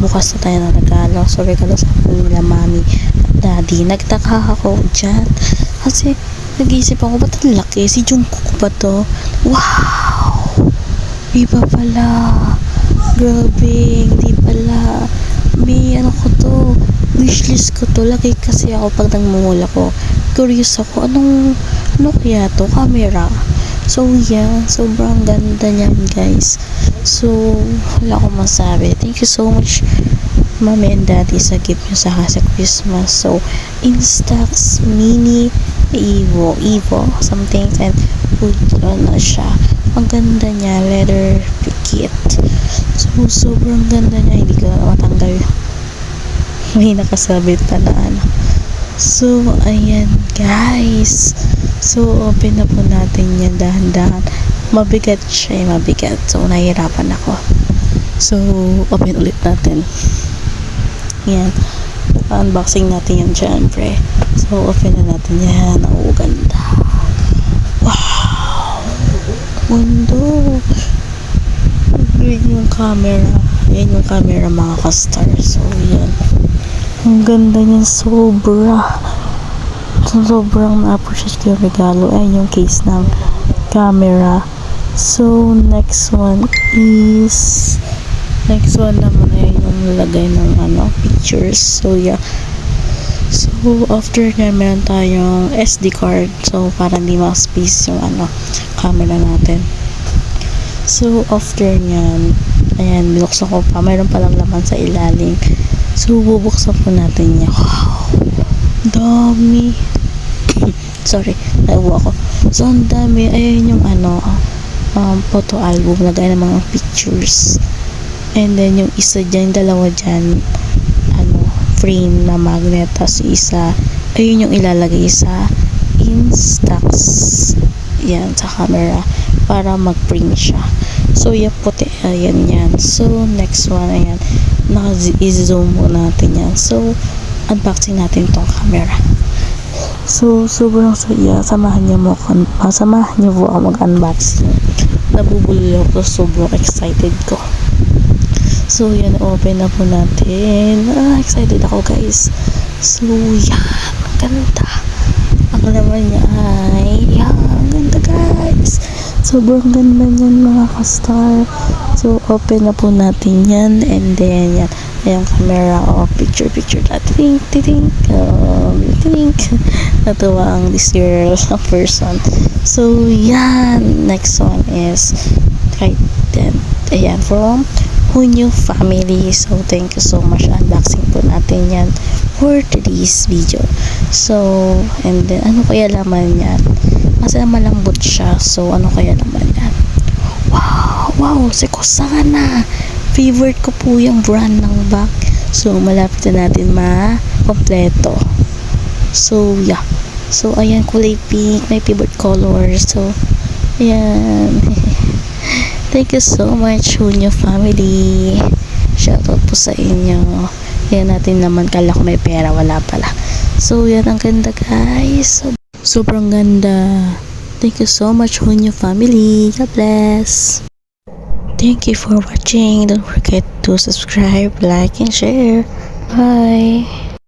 Bukas na tayo ng regalo. So, regalo sa nila mami at daddy. Nagtaka ako dyan. Kasi, nag-iisip ako, ba't ang laki? Si Jungkook ba to? Wow! Iba pala. Grabe, hindi pala. May ano ko to. Wishlist ko to. Lagi kasi ako pag nagmumula ko. Curious ako, ano kaya to? Camera. So, yeah. Sobrang ganda niyan, guys. So, wala akong masabi. Thank you so much, Mommy and Daddy, sa gift nyo sa Christmas. So, Instax Mini Evo, something, and food, ano siya. Ang ganda niya, leather kit. So, sobrang ganda niya. Hindi ko matanggal. May nakasabit pa na ano. So, ayan, guys. So, open na po natin yan dahan-dahan. Mabigat siya, mabigat. So, nahihirapan ako. So, open ulit natin. Yan. Unboxing natin yan, syempre. So, open na natin yan. Oh, ganda. Wow! Mundo. Yan yung camera. Yan yung camera, mga ka-star. So, yan. Ang ganda niyan, sobra. Sobrang na-appreciate ko yung regalo. Ayan yung case ng camera. So, next one naman ay yung lagay ng pictures. So, yeah. So, after nga, meron tayong SD card. So, para hindi ma-space yung camera natin. So, after nyan, ayan, binuksan ko pa. Mayroon palang laman sa ilalim. So, bubuksan po natin yan. Wow! Dami. Sorry, naiwa ako. So, ang dami. Ayan yung photo album. Lagay ng mga pictures. And then, yung isa dyan, dalawa dyan, frame na magnet. Tapos, isa, ayun yung ilalagay sa Instax. Yan, sa camera. Para mag-print siya. So, yung puti, ayan yan. So, next one, ayan. Naka-zoom mo natin yan. So, unboxing natin tong camera. So, sobrang saya. Samahan niyo po ako mag-unboxing. Nabubulol ako. Sobrang excited ko. So, yan. Open na po natin. Excited ako, guys. So, yan. Ganda. Ang laman niya ay yan. Ganda, guys. Sobrang ganda niyan, mga ka-star. So, open na po natin yan. And then, yan. Yung camera, picture natin. Titing. Natuwa ang this girl person. So, yan. Next one is Titan. Ayan, from Hunyo family. So, thank you so much. Unboxing po natin yan for today's video. So, and then, ano kaya laman yan? Kasi malambot siya. So, ano kaya laman yan? Wow, si Kusana. Favorite ko po yung brand ng bag. So, malapit na natin ma-kompleto. So, yeah. So, ayan, kulay pink. My favorite color. So, ayan. Thank you so much, Hunyo family. Shoutout po sa inyo. Yan natin naman. Kala ko may pera. Wala pala. So, yan. Ang ganda, guys. Sobrang ganda. Thank you so much, Hunyo family. God bless. Thank you for watching. Don't forget to subscribe, like, and share. Bye.